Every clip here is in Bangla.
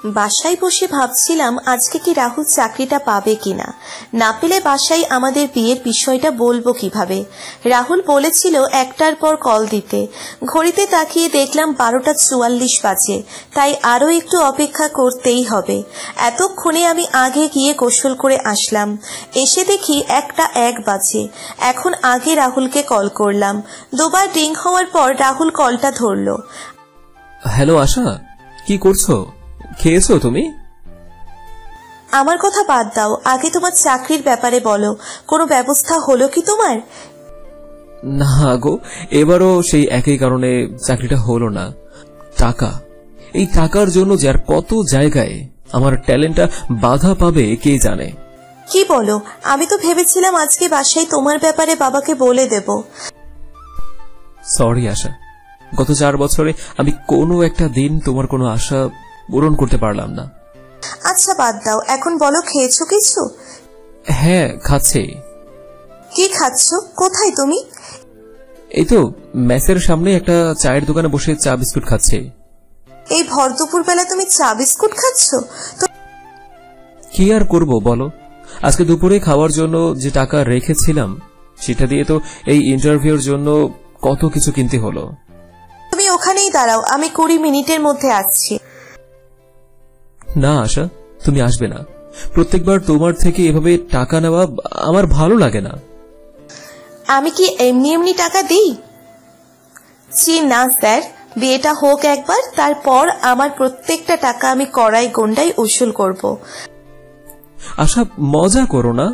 বাসায় বসে ভাবছিলাম আজকে কি রাহুল চাকরিটা পাবে কিনা। না পেলে বাসায় আমাদের বিয়ের বিষয়টা বলবো কিভাবে। রাহুল বলেছিল 1টার পর কল দিতে। ঘড়িতে তাকিয়ে দেখলাম 12টা 44 বাজে, তাই আরো একটু অপেক্ষা করতেই হবে। এতক্ষণে আমি আগে গিয়ে গোসল করে আসলাম। এসে দেখি 1টা 1 বাজে। এখন আগে রাহুলকে কল করলাম। দুবার রিং হওয়ার পর রাহুল কলটা ধরলো। হ্যালো আশা, কি করছো? খেয়েছো তুমি? আমার কথা বাদ দাও, আগে তোমার চাকরির ব্যাপারে বলো। কোনো ব্যবস্থা হলো কি তোমার? না গো, এবারও সেই একই কারণে চাকরিটা হলো না। টাকা, এই টাকার জন্য যার কত জায়গায় আমার ট্যালেন্টটা বাধা পাবে কে জানে। কি বলো? আমি তো ভেবেছিলাম আজকে বাসায় তোমার ব্যাপারে বাবাকে বলে দেব। সরি আশা, গত 4 বছরে আমি কোনো একটা দিন তোমার কোনো আশা পূরণ করতে পারলাম না। আচ্ছা বাদ দাও, এখন বলো খেয়েছো কিছু? হ্যাঁ খাচ্ছি। কি খাচ্ছো? কোথায় তুমি? এই তো মেসের সামনে একটা চায়ের দোকানে বসে চা বিস্কুট খাচ্ছি। এই ভর দুপুর বেলা তুমি চা বিস্কুট খাচ্ছো? তো কি আর করব বলো, আজকে দুপুরে খাওয়ার জন্য যে টাকা রেখেছিলাম সেটা দিয়ে তো এই ইন্টারভিউর জন্য কত কিছু কিনতে হলো। তুমি ওখানেই দাঁড়াও, আমি 20 মিনিটের মধ্যে আসছি। না আশা, তুমি আসবে না। প্রত্যেকবার তোমার থেকে এভাবে টাকা নেওয়া আমার ভালো লাগে না। আমি কি এমনি এমনি টাকা দিই? জি না স্যার, বিয়েটা হোক একবার, তারপর আমার প্রত্যেকটা টাকা আমি কড়াই গন্ডায় উসুল করব। আশা মজা করো না।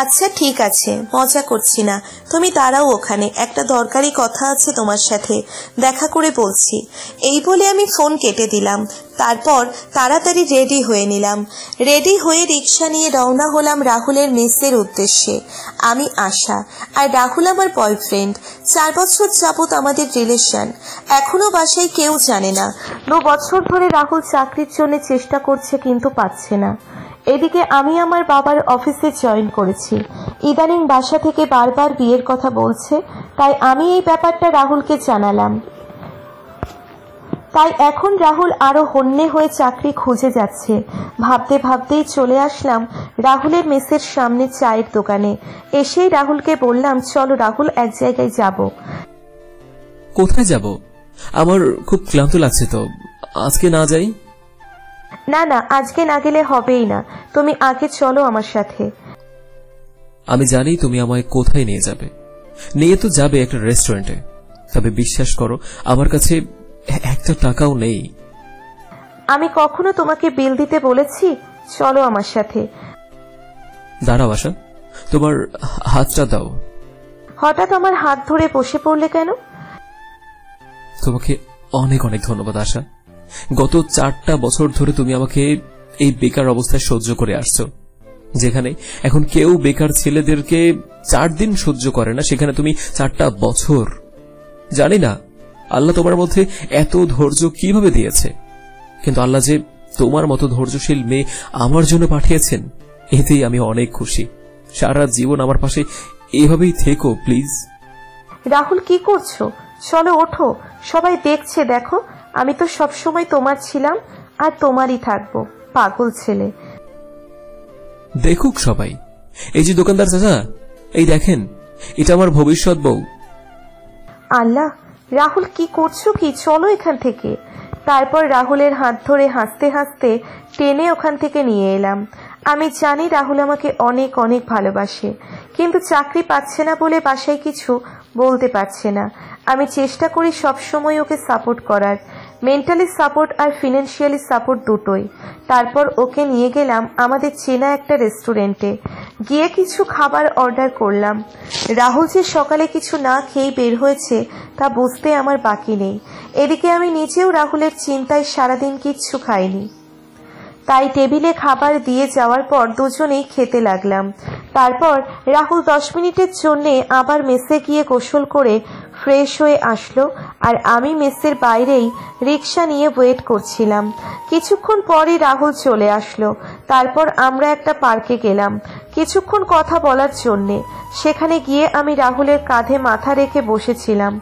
আচ্ছা ঠিক আছে, মজা করছি না। তুমি দাঁড়াও ওখানে, একটা দরকারি কথা আছে তোমার সাথে, দেখা করে বলছি। এই বলে আমি ফোন কেটে দিলাম। তারপর তাড়াতাড়ি রেডি হয়ে নিলাম। রেডি হয়ে রিক্সা নিয়ে রওনা হলাম রাহুলের মেসের উদ্দেশ্যে। আমি আশা, আর রাহুল আমার বয়ফ্রেন্ড। 4 বছর যাবত আমাদের রিলেশন। এখনো বাসায় কেউ জানে না। 2 বছর ধরে রাহুল চাকরির জন্য চেষ্টা করছে, কিন্তু পাচ্ছে না। এদিকে আমি আমার বাবার অফিসে জয়েন করেছি। ইদানিং বাসা থেকে বারবার বিয়ের কথা বলছে, তাই আমি এই ব্যাপারটা রাহুলকে জানালাম। তাই এখন রাহুল আরো হন্যে হয়ে চাকরি খুঁজে যাচ্ছে। ভাবতে ভাবতেই চলে আসলাম রাহুলের মেসের সামনে চায়ের দোকানে। এসেই রাহুলকে বললাম, চলো রাহুল, এক জায়গায় যাব। কোথায় যাব? আমার খুব ক্লান্ত লাগছে তো, আজকে না যাই? না না, আজকে না গেলে হবেই না। তুমি আগে চলো আমার সাথে। আমি জানি তুমি আমায় কোথায় নিয়ে যাবে। নিয়ে তো যাবে একটা রেস্টুরেন্টে, তবে বিশ্বাস করো আমার কাছে একটা টাকাও নেই। আমি কখনো তোমাকে বিল দিতে বলেছি? চলো আমার সাথে। দাঁড়াও আশা, তোমার হাতটা দাও। হঠাৎ আমার হাত ধরে বসে পড়লে কেন? তোমাকে অনেক অনেক ধন্যবাদ আশা। গত 4টা বছর ধরে তুমি আমাকে এই বেকার অবস্থায় সহ্য করে আসছো। যেখানে এখন কেউ বেকার ছেলেদেরকে 4 দিন সহ্য করে না, সেখানে তুমি 4টা বছর। জানি না আল্লাহ তোমার মধ্যে এত ধৈর্য কিভাবে দিয়েছে, কিন্তু আল্লাহ যে তোমার মতো ধৈর্যশীল মেয়ে আমার জন্য পাঠিয়েছেন, এতেই আমি অনেক খুশি। সারা জীবন আমার পাশে এভাবেই থেকো প্লিজ। রাহুল কি করছো? চলো ওঠো, সবাই দেখছে। দেখো, আমি তো সবসময় তোমার ছিলাম আর তোমারই থাকবো। পাগল ছেলে। দেখুক সবাই, এই যে দোকানদার চাচা, এই দেখেন, এটা আমার ভবিষ্যৎ বউ। আল্লাহ, রাহুল কি করছো কি? চলো এখান থেকে। তারপর রাহুলের হাত ধরে হাসতে হাসতে টেনে ওখান থেকে নিয়ে এলাম। আমি জানি রাহুল আমাকে অনেক অনেক ভালোবাসে, কিন্তু চাকরি পাচ্ছে না বলে বাসায় কিছু বলতে পারছে না। আমি চেষ্টা করি সবসময় ওকে সাপোর্ট করার, মেন্টালি সাপোর্ট আর ফিনান্সিয়ালি সাপোর্ট দুটোই। তারপর ওকে নিয়ে গেলাম আমাদের চেনা একটা রেস্টুরেন্টে। গিয়ে কিছু খাবার অর্ডার করলাম। রাহুল যে সকালে কিছু না খেয়ে বের হয়েছে তা বুঝতে আমার বাকি নেই। এদিকে আমি নিজেও রাহুলের চিন্তায় সারাদিন কিচ্ছু খাইনি। তাই টেবিলে খাবার দিয়ে যাওয়ার পর দুজনেই খেতে লাগলাম। তারপর রাহুল 10 মিনিটের জন্য আবার মেসে গিয়ে গোসল করে ফ্রেশ হয়ে আসলো, আর আমি মেসের বাইরেই রিক্সা নিয়ে ওয়েট করছিলাম। কিছুক্ষণ পরই রাহুল চলে আসলো। তারপর আমরা একটা পার্কে গেলাম কিছুক্ষণ কথা বলার জন্যে। সেখানে গিয়ে আমি রাহুলের কাঁধে মাথা রেখে বসেছিলাম।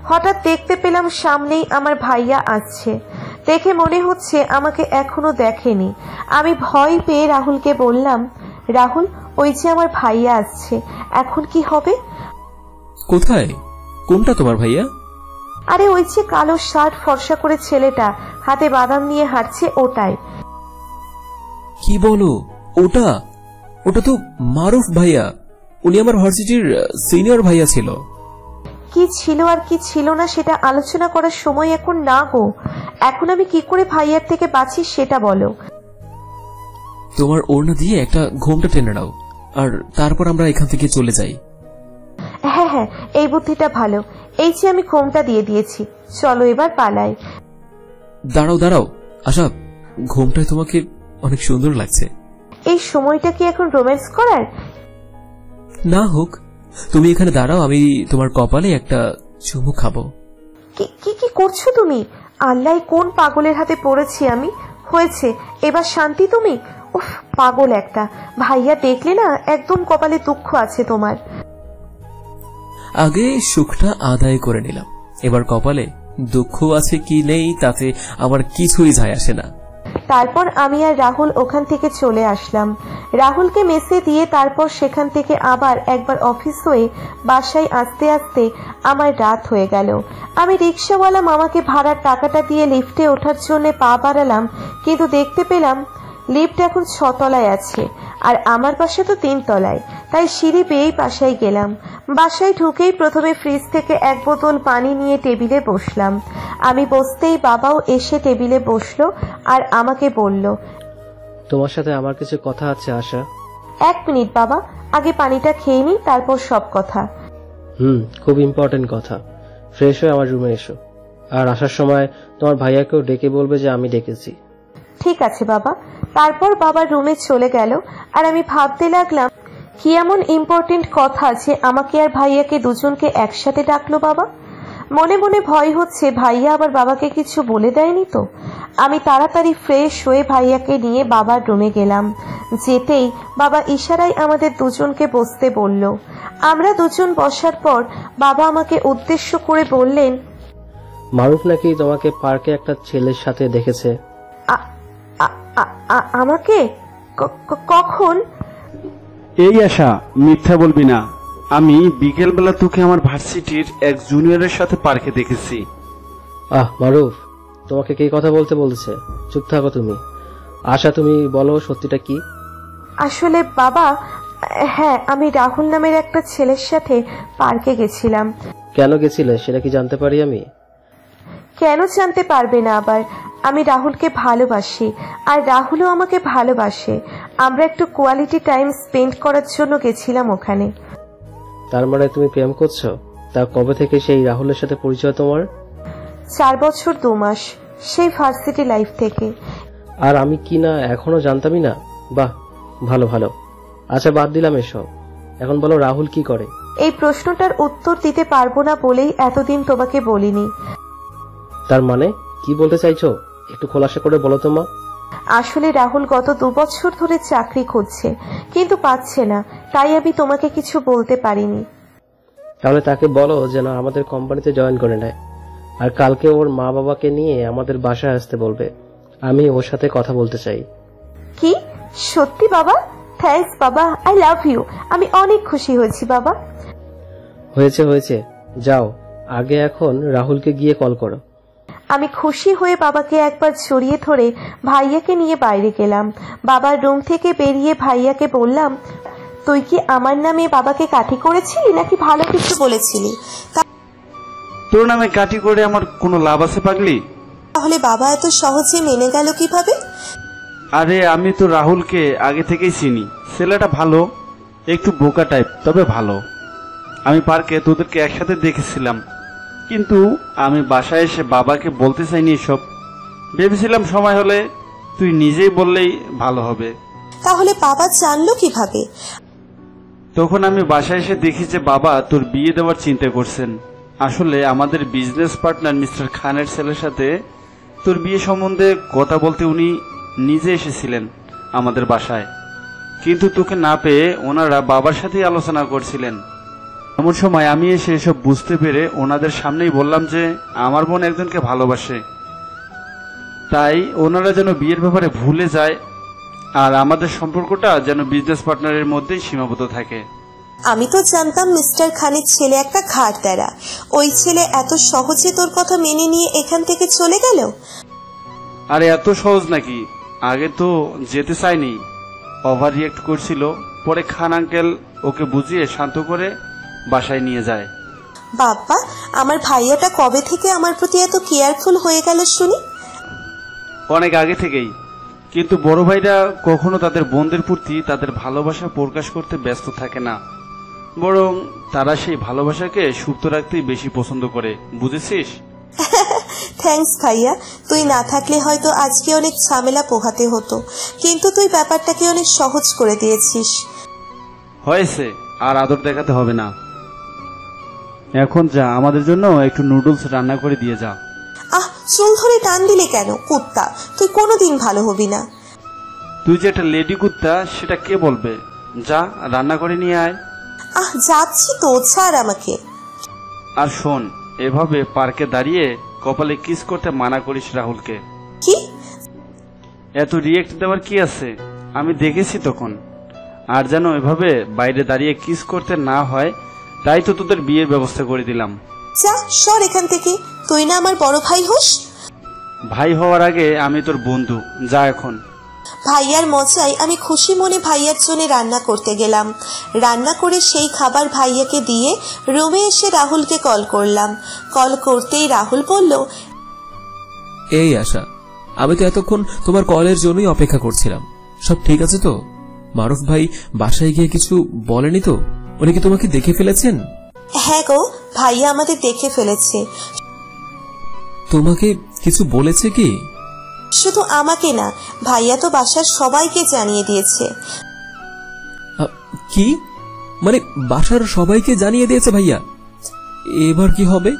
হঠাৎ দেখতে পেলাম সামনেই আমার ভাইয়া আসছে। দেখে মনে হচ্ছে আমাকে এখনো দেখেনি। আমি ভয় পেয়ে রাহুলকে বললাম, রাহুল, ওই যে আমার ভাইয়া আসছে, এখন কি হবে? কোথায়? কোনটা তোমার ভাইয়া? আরে ওই যে কালো শার্ট ফর্সা করে ছেলেটা, হাতে বাদাম নিয়ে হাঁটছে, ওটাই। কি বলো? ওটা ওটা তো মারুফ ভাইয়া। উনি আমার ভার্সিটির সিনিয়র ভাইয়া ছিল। কি ছিল আর কি ছিল না সেটা আলোচনা করার সময় এখন না গো। এখন আমি কি করে ভাইয়ার থেকে বাঁচি সেটা বলো। তোমার ওড়না দিয়ে একটা ঘোমটা টেনে নাও, আর তারপর আমরা এখান থেকে চলে যাই। হ্যাঁ হ্যাঁ, এই বুদ্ধিটা ভালো। এই যে আমি ঘোমটা দিয়ে দিয়েছি, চলো এবার পালাই। দাঁড়াও দাঁড়াও আশা, ঘোমটায় তোমাকে অনেক সুন্দর লাগছে। এই সময়টা কি এখন রোম্যান্স করার? না হোক, তুমি এখানে দাঁড়াও, আমি তোমার কপালে একটা চুমু খাবো। কি কি কি করছো তুমি? আল্লাহ, কোন পাগলের হাতে পড়েছি আমি। হয়েছে, এবার শান্তি তুমি? উফ, পাগল একটা। ভাইয়া দেখলে না, একদম কপালে দুঃখ আছে তোমার। আগে সুখটা আদায় করে নিলাম, এবার কপালে দুঃখ আছে কি নেই তাতে আমার কিছুই যায় আসে না। তারপর আমি আর রাহুল ওখান থেকে চলে আসলাম। রাহুলকে মেসে দিয়ে তারপর সেখান থেকে আবার একবার অফিস হয়ে বাসায় আসতে আসতে আমার রাত হয়ে গেল। আমি রিক্সাওয়ালা মামাকে ভাড়ার টাকাটা দিয়ে লিফটে ওঠার জন্য পা বাড়ালাম, কিন্তু দেখতে পেলাম লিফট এখন 6 তলায় আছে আর আমার বাসা তো 3 তলায়। তাই সিঁড়ি বেয়েই বাসায় গেলাম। বাসায় ঢুকেই প্রথমে ফ্রিজ থেকে 1 বোতল পানি নিয়ে টেবিলে বসলাম। আমি বসতেই বাবাও এসে টেবিলে বসলো আর আমাকে বলল, তোমার সাথে আমার কিছু কথা আছে আশা। 1 মিনিট বাবা, আগে পানিটা খেয়ে নি, তারপর সব কথা। খুব ইম্পর্টেন্ট কথা। ফ্রেশ হয়ে আমার রুমে এসো, আর আসার সময় তোমার ভাইয়াকেও ডেকে বলবে যে আমি ডেকেছি। ঠিক আছে বাবা। তারপর বাবা রুমে চলে গেল আর আমি ভাবতে লাগলাম, কি এমন ইম্পর্টেন্ট কথা আছে আমাকে আর ভাইয়াকে দুজনকে একসাথে ডাকলো বাবা। মনে মনে ভয় হচ্ছে ভাইয়া আবার বাবাকে কিছু বলে দেয়নি তো। আমি তাড়াতাড়ি ফ্রেশ হয়ে ভাইয়াকে নিয়ে বাবার রুমে গেলাম। যেতেই বাবা ইশারায় আমাদের দুজনকে বসতে বলল। আমরা দুজন বসার পর বাবা আমাকে উদ্দেশ্য করে বললেন, মারুফ নাকি তোমাকে পার্কে একটা ছেলের সাথে দেখেছে। আমাকে? কখন? এই আশা, মিথ্যা বলবি না। আমি বিকেলবেলা তোকে আমার ভার্সিটির এক জুনিয়রের সাথে পার্কে দেখেছি। মারুফ, তোমাকে কে কথা বলতে বলছে? চুপ থাকো তুমি। আশা, তুমি বলো সত্যিটা কি? আসলে বাবা, হ্যাঁ, আমি রাহুল নামের একটা ছেলের সাথে পার্কে গেছিলাম। কেন গেছিলে সেটা কি জানতে পারি আমি? কেন জানতে পারবে না আবার? আমি রাহুলকে ভালোবাসি আর রাহুলও আমাকে ভালোবাসে। আমরা একটু কোয়ালিটি টাইম স্পেন্ড করার জন্য গেছিলাম ওখানে। তার মানে তুমি প্রেম করছো? তা কবে থেকে সেই রাহুলের সাথে পরিচয় তোমার? 4 বছর 2 মাস, সেই ভার্সিটি লাইফ থেকে। আর আমি কি না এখনো জানতামই না? বাহ, ভালো ভালো। আচ্ছা, বাদ দিলাম এসব। এখন বলো, রাহুল কি করে? এই প্রশ্নটার উত্তর দিতে পারবো না বলেই এতদিন তোমাকে বলিনি। তার মানে কি বলতে চাইছো? একটু খোলাসা করে বলো তো মা। আসলে রাহুল গত 2 বছর ধরে চাকরি খুঁজছে, কিন্তু পাচ্ছে না, তাই আমি তোমাকে কিছু বলতে পারিনি। তাহলে তাকে বলো যেন আমাদের কোম্পানিতে জয়েন করে নেয়, আর কালকে ওর মা বাবাকে নিয়ে আমাদের বাসায় আসতে বলবে। আমি ওর সাথে কথা বলতে চাই। কি? সত্যি বাবা? থ্যাঙ্কস বাবা, আই লাভ ইউ। আমি অনেক খুশি হয়েছি বাবা। হয়েছে হয়েছে, যাও আগে এখন রাহুলকে গিয়ে কল করো। আমি খুশি হয়ে বাবাকে একবার জড়িয়ে ধরে ভাইয়াকে নিয়ে বাইরে গেলাম। বাবার রুম থেকে বেরিয়ে ভাইয়াকে বললাম, তুই কি আমার নামে বাবাকে কাঠি করেছিলি নাকি ভালো কিছু বলেছিলি? তোর নামে কাটি করে আমার কোনো লাভ আছে পাগলি? তাহলে বাবা এত সহজে মেনে গেল কিভাবে? আরে আমি তো রাহুলকে আগে থেকেই চিনি। ছেলেটা ভালো, একটু বোকা টাইপ, তবে ভালো। আমি পার্কে তোদেরকে একসাথে দেখেছিলাম, কিন্তু আমি বাসায় এসে বাবাকে বলতে চাইনি এসব। ভেবেছিলাম সময় হলে তুই নিজেই বললেই ভালো হবে। তাহলে বাবা জানলো কিভাবে? তখন আমি বাসায় এসে দেখি যে বাবা তোর বিয়ে দেওয়ার চিন্তা করছেন। আসলে আমাদের বিজনেস পার্টনার মিস্টার খানের ছেলের সাথে তোর বিয়ে সম্বন্ধে কথা বলতে উনি নিজে এসেছিলেন আমাদের বাসায়, কিন্তু তোকে না পেয়ে ওনারা বাবার সাথেই আলোচনা করছিলেন। এমন সময় আমি এসে এসব বুঝতে পেরে ওনাদের সামনেই বললাম যে আমার বোন একজনকে ভালোবাসে। তাই ওনারা যেন বিয়ের ব্যাপারে ভুলে যায় আর আমাদের সম্পর্কটা যেন বিজনেস পার্টনারের মধ্যেই সীমাবদ্ধ থাকে। আমি তো জানতাম মিস্টার খানের ছেলে একটা ঘাড়তেরা। ওই ছেলে এত সহজে তোর কথা মেনে নিয়ে এখান থেকে চলে গেল? আরে এত সহজ নাকি? আগে তো যেতে চায়নি, ওভার রিয়েক্ট করছিল। পরে খান আঙ্কেল ওকে বুঝিয়ে শান্ত করে বাসায় নিয়ে যায়। বাবা, আমার ভাইয়াটা কবে থেকে আমার প্রতি এত কেয়ারফুল হয়ে গেল শুনি? অনেক আগে থেকেই, কিন্তু বড় ভাইরা কখনো তাদের বোনদের প্রতি তাদের ভালোবাসা প্রকাশ করতে ব্যস্ত থাকে না, বরং তারা সেই ভালোবাসাকে সুপ্ত রাখতেই বেশি পছন্দ করে, বুঝেছিস? থ্যাঙ্কস ভাইয়া, তুই না থাকলে হয়তো আজকে অনেক ঝামেলা পোহাতে হতো, কিন্তু তুই ব্যাপারটাকে অনেক সহজ করে দিয়েছিস। হয়েছে, আর আদর দেখাতে হবে না। এখন যা, আমাদের জন্য একটু নুডলস রান্না করে দিয়ে যা। চুল ধরে টান দিলে কেন কুত্তা? তুই কোনোদিন ভালো হবি না। তুই যে একটা লেডি কুত্তা সেটা কে বলবে? যা, রান্না করে নিয়ে আয়। যাচ্ছি তো, ছাড় আমাকে। আর শোন, এভাবে পার্কে দাঁড়িয়ে কপালে কিস করতে মানা করিস রাহুলকে। কি? এত রিয়েক্ট দেওয়ার কি আছে? আমি দেখেছি তখন। আর যেন এভাবে বাইরে দাঁড়িয়ে কিস করতে না হয়, তাই তো তোদের বিয়ের ব্যবস্থা করে দিলাম। যা, সর এখান থেকে। তুই না আমার বড় ভাই হোস? ভাই হওয়ার আগে আমি তোর বন্ধু। যা এখন। ভাইয়ার মজায় আমি খুশি মনে ভাইয়ার জন্য রান্না করতে গেলাম। রান্না করে সেই খাবার ভাইয়াকে দিয়ে রুমে এসে রাহুলকে কল করলাম। কল করতেই রাহুল বলল, এই আশা, আমি তো এতক্ষণ তোমার কলের জন্যই অপেক্ষা করছিলাম। সব ঠিক আছে তো? মারুফ ভাই বাসায় গিয়ে কিছু বলেনি তো? উনি কি তোমাকে দেখে ফেলেছেন? হ্যাঁ গো, ভাইয়া আমাদের দেখে ফেলেছে। তোমাকে কিছু বলেছে কি? শুধু আমাকে না, ভাইয়া তো বাসার সবাইকে জানিয়ে দিয়েছে। কি মানে বাসার সবাইকে জানিয়ে দিয়েছে ভাইয়া? এবার কি হবে?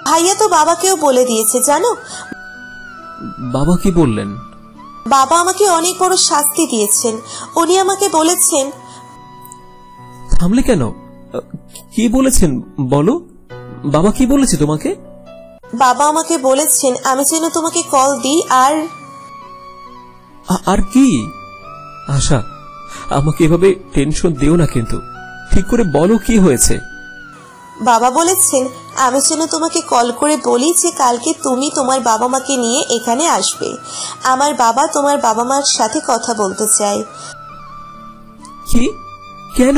ভাইয়া তো বাবাকেও বলে দিয়েছে জানো। বাবা কি বললেন? বাবা আমাকে অনেক বড় শাস্তি দিয়েছেন। উনি আমাকে বলেছেন। থামলে কেন? কি বলেছেন বলো। বাবা কি বলেছে তোমাকে? বাবা আমাকে বলেছেন আমি যেন তোমাকে কল দিই। আর কি? আশা, আমাকে এভাবে টেনশন দিও না, কিন্তু ঠিক করে বলো কি হয়েছে। বাবা বলেছেন আমি যেন তোমাকে কল করে বলি যে কালকে তুমি তোমার বাবা মাকে নিয়ে এখানে আসবে। আমার বাবা তোমার বাবা মার সাথে কথা বলতে চায়। কি? কেন?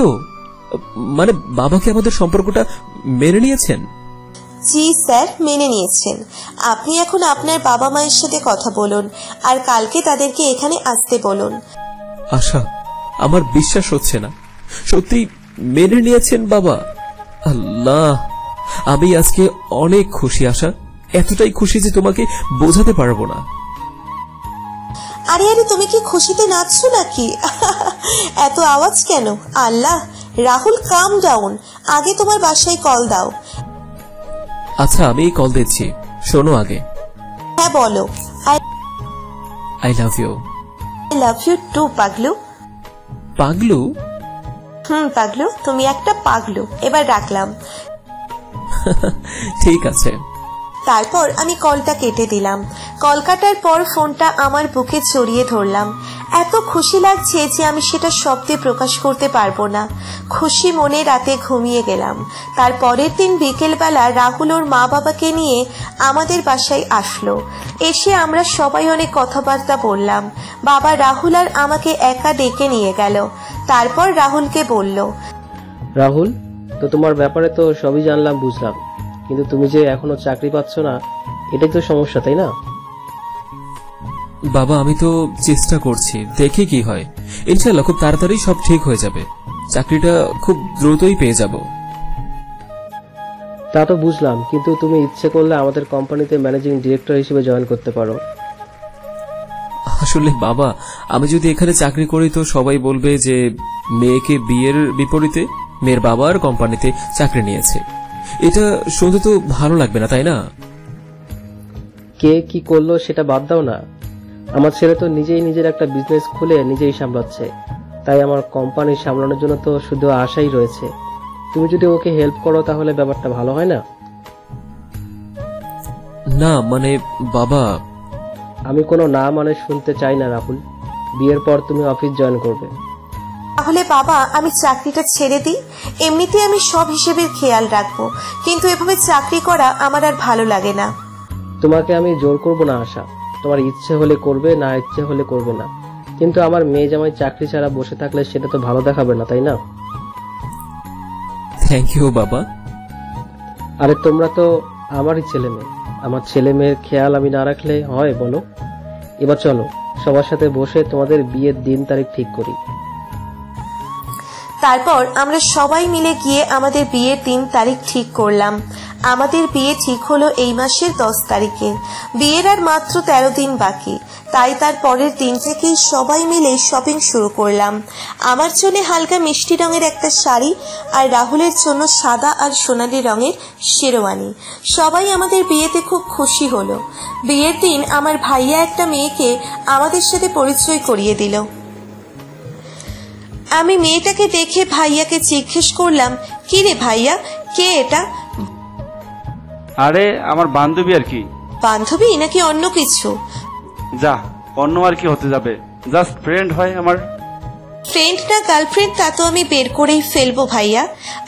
মানে বাবাকে আমাদের সম্পর্কটা মেনে নিয়েছেন? জি স্যার, মেনে নিয়েছেন। আপনি এখন আপনার বাবা মায়ের সাথে কথা বলুন আর কালকে তাদেরকে এখানে আসতে বলুন। আশা, আমার বিশ্বাস হচ্ছে না। সত্যি মেনে নিয়েছেন বাবা? আল্লাহ, আমি আজকে অনেক খুশি আশা, এতটাই খুশি যে তোমাকে বোঝাতে পারবো না। আরে আরে, তুমি কি খুশিতে নাচছো নাকি? এত আওয়াজ কেন? আল্লাহ, রাহুল কাম ডাউন। আগে তোমার বাসায় কল দাও। আচ্ছা, আমি কল দিচ্ছি, শোনো আগে। হ্যাঁ বলো। I love you. I love you too পাগলু। পাগলু? পাগলু, তুমি একটা পাগলু। এবার রাখলাম। ঠিক আছে। তারপর আমি কলটা কেটে দিলাম। কল কাটার পর ফোনটা আমার বুকে জড়িয়ে ধরলাম। এত খুশি লাগছে যে আমি সেটা শব্দে প্রকাশ করতে পারবো না। খুশি মনে রাতে ঘুমিয়ে গেলাম। তার পরের দিন বিকেলবেলা রাহুল ওর মা বাবাকে নিয়ে আমাদের বাসায় আসলো। এসে আমরা সবাই অনেক কথাবার্তা বললাম। বাবা রাহুল আর আমাকে একা ডেকে নিয়ে গেল। তারপর রাহুলকে বলল, রাহুল, তো তোমার ব্যাপারে তো সবই জানলাম, বুঝলাম, কিন্তু তুমি যে এখনো চাকরি পাচ্ছ না, এটাই তো সমস্যা, তাই না? বাবা, আমি তো চেষ্টা করছি, দেখি কি হয়। ইনশাআল্লাহ খুব তাড়াতাড়ি সব ঠিক হয়ে যাবে। চাকরিটা খুব দ্রুতই পেয়ে যাব। তা তো বুঝলাম, কিন্তু তুমি ইচ্ছে করলে আমাদের কোম্পানিতে ম্যানেজিং ডিরেক্টর হিসেবে জয়েন করতে পারো। আসলে বাবা, আমি যদি এখানে চাকরি করি তো সবাই বলবে যে মেয়েকে বিয়ের বিপরীতে মেয়ের বাবার কোম্পানিতে চাকরি নিয়েছে। এটা শুনতে তো ভালো লাগবে না, তাই না? কে কি করলো সেটা বাদ দাও না। আমার ছেলে তো নিজেই নিজের একটা বিজনেস খুলে নিজেই সামলাচ্ছে, তাই আমার কোম্পানি সামলানোর জন্য তো শুধু আশাই রয়েছে। তুমি যদি ওকে হেল্প করো তাহলে ব্যাপারটা ভালো হয় না? না মানে বাবা, আমি কোনো না মানে শুনতে চাই না রাহুল। বিয়ের পর তুমি অফিস জয়েন করবে। তাহলে বাবা আমি চাকরিটা ছেড়ে দিই? এমনিতে আমি সব হিসেবের খেয়াল রাখবো, কিন্তু এভাবে চাকরি করা আমার আর ভালো লাগে না। তোমাকে আমি জোর করব না আশা, তোমার ইচ্ছে হলে করবে, না ইচ্ছে হলে করবে না। কিন্তু আমার মেয়ে জামাই চাকরি ছাড়া বসে থাকলে সেটা তো ভালো দেখাবে না, তাই না? থ্যাংক ইউ বাবা। আরে তোমরা তো আমারই ছেলে মেয়ে, আমার ছেলে মেয়ের খেয়াল আমি না রাখলে হয় বলো? এবার চলো সবার সাথে বসে তোমাদের বিয়ের দিন তারিখ ঠিক করি। তারপর আমরা সবাই মিলে গিয়ে আমাদের বিয়ের দিন তারিখ ঠিক করলাম। আমাদের বিয়ে ঠিক হলো এই মাসের 10 তারিখে। বিয়ের আর মাত্র 13 দিন বাকি, তাই তার পরের দিন থেকেই সবাই মিলে শপিং শুরু করলাম। আমার জন্য হালকা মিষ্টি রঙের একটা শাড়ি আর রাহুলের জন্য সাদা আর সোনালি রঙের শেরওয়ানি। সবাই আমাদের বিয়েতে খুব খুশি হলো। বিয়ের দিন আমার ভাইয়া একটা মেয়েকে আমাদের সাথে পরিচয় করিয়ে দিল। আমি মেয়েটাকে দেখে ভাইয়াকে জিজ্ঞেস করলাম, কি রে ভাইয়া, কে এটা? আরে আমার বান্ধবী আর কি। বান্ধবী নাকি অন্য কিছু? যা, অন্য আর কি হতে যাবে, জাস্ট ফ্রেন্ড হয় আমার। ফ্রেন্ড না গার্লফ্রেন্ড তা তো আমি বের করেই ফেলবো ভাইয়া।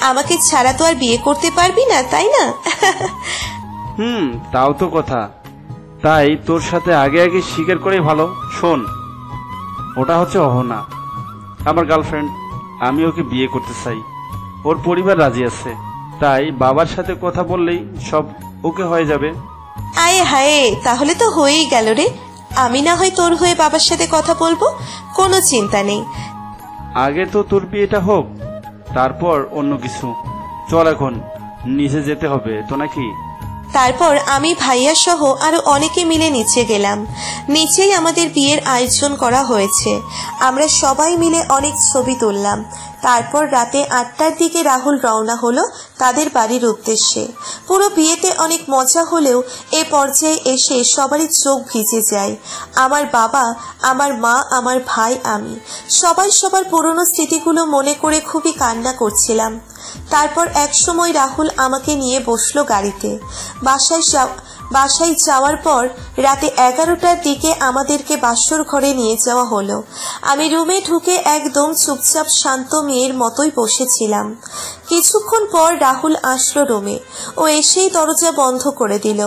আমাকে ছাড়া তো আর বিয়ে করতে পারবি না, তাই না? তাও তো কথা। তাই তোর সাথে আগে আগে স্বীকার করেই ভালো। শোন, ওটা হচ্ছে অহনা, আমার গার্লফ্রেন্ড। আমি ওকে বিয়ে করতে চাই, ওর পরিবার রাজি আছে। তাই বাবার সাথে কথা বললেই সব ওকে হয়ে যাবে। আয়ে হায়, তাহলে তো হয়েই গেল রে। আমি না হয় তোর হয়ে বাবার সাথে কথা বলবো, কোনো চিন্তা নেই। আগে তো তোর বিয়েটা হোক, তারপর অন্য কিছু। চল এখন নিচে যেতে হবে তো নাকি? তারপর আমি ভাইয়া সহ আরো অনেকে মিলে নিচে গেলাম। নিচেই আমাদের বিয়ের আয়োজন করা হয়েছে। আমরা সবাই মিলে অনেক ছবি তুললাম। তারপর রাতে 8টার দিকে রাহুল রওনা হলো তাদের বাড়ির উদ্দেশ্যে। পুরো বিয়েতে অনেক মজা হলেও এ পর্যায়ে এসে সবারই চোখ ভিজে যায়। আমার বাবা, আমার মা, আমার ভাই, আমি সবাই সবার পুরনো স্মৃতিগুলো মনে করে খুবই কান্না করছিলাম। তারপর এক সময় রাহুল আমাকে নিয়ে বসলো গাড়িতে। বাসায় যাওয়ার পর রাতে 11টার দিকে আমাদেরকে বাসর ঘরে নিয়ে যাওয়া হলো। আমি রুমে ঢুকে একদম চুপচাপ শান্ত মেয়ের মতোই বসেছিলাম। কিছুক্ষণ পর রাহুল আসলো রুমে। ও এসেই দরজা বন্ধ করে দিল।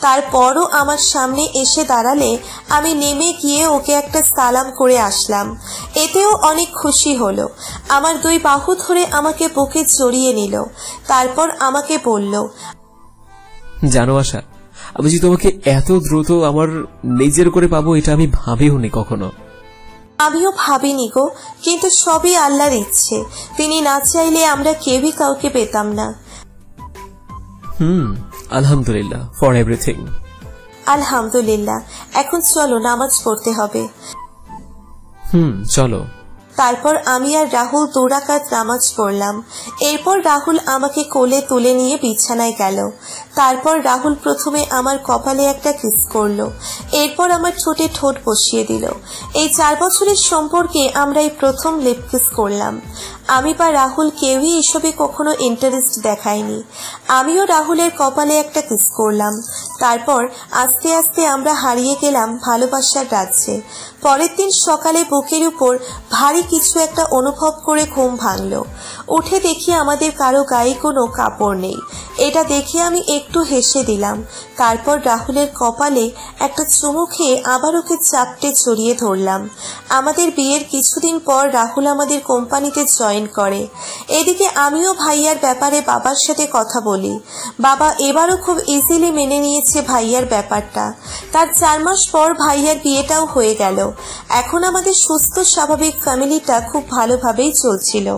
তারপরও আমার সামনে এসে দাঁড়ালে আমি নেমে গিয়ে ওকে একটা সালাম করে আসলাম। এতেও অনেক খুশি হলো। আমার 2 বাহু ধরে আমাকে বুকে জড়িয়ে নিল। তারপর আমাকে বলল, জানো আশা, আমি যে তোমাকে এত দ্রুত আমার নিজের করে পাবো এটা আমি ভাবিওনি কখনো। আমিও ভাবিনি গো, কিন্তু সবই আল্লাহর ইচ্ছে। তিনি না চাইলে আমরা কেউই কাউকে পেতাম না। আলহামদুলিল্লাহ ফর এভরিথিং। আলহামদুলিল্লাহ। এখন চলো, নামাজ পড়তে হবে। চলো। তারপর আমি আর রাহুল 2 রাকাত নামাজ পড়লাম। এরপর রাহুল আমাকে কোলে তুলে নিয়ে বিছানায় গেল। তারপর রাহুল প্রথমে আমার কপালে একটা কিস করলো। এরপর আমার ঠোঁটে ঠোঁট বসিয়ে দিল। এই 4 বছরের সম্পর্কে আমরা এই প্রথম লিপ কিস করলাম। আমি বা রাহুল কেউই এসবে কখনো ইন্টারেস্ট দেখায়নি। আমিও রাহুলের কপালে একটা কিস করলাম। তারপর আস্তে আস্তে আমরা হারিয়ে গেলাম ভালোবাসার রাজ্যে। পরের দিন সকালে বুকের উপর ভারী কিছু একটা অনুভব করে ঘুম ভাঙলো। উঠে দেখি আমাদের কারো গায়ে কোনো কাপড় নেই। এটা দেখে আমি একটু হেসে দিলাম। তারপর রাহুলের কপালে একটা চুমু খেয়ে আবার ওকে চাপটে জড়িয়ে ধরলাম। আমাদের বিয়ের কিছুদিন পর রাহুল আমাদের কোম্পানিতে জয়েন করে। এদিকে আমিও ভাইয়ার ব্যাপারে বাবার সাথে কথা বলি। বাবা এবারও খুব ইজিলি মেনে নিয়েছে ভাইয়ার ব্যাপারটা। তার 4 মাস পর ভাইয়ার বিয়েটাও হয়ে গেল। এখন আমাদের সুস্থ স্বাভাবিক ফ্যামিলিটা খুব ভালোভাবেই চলছিল।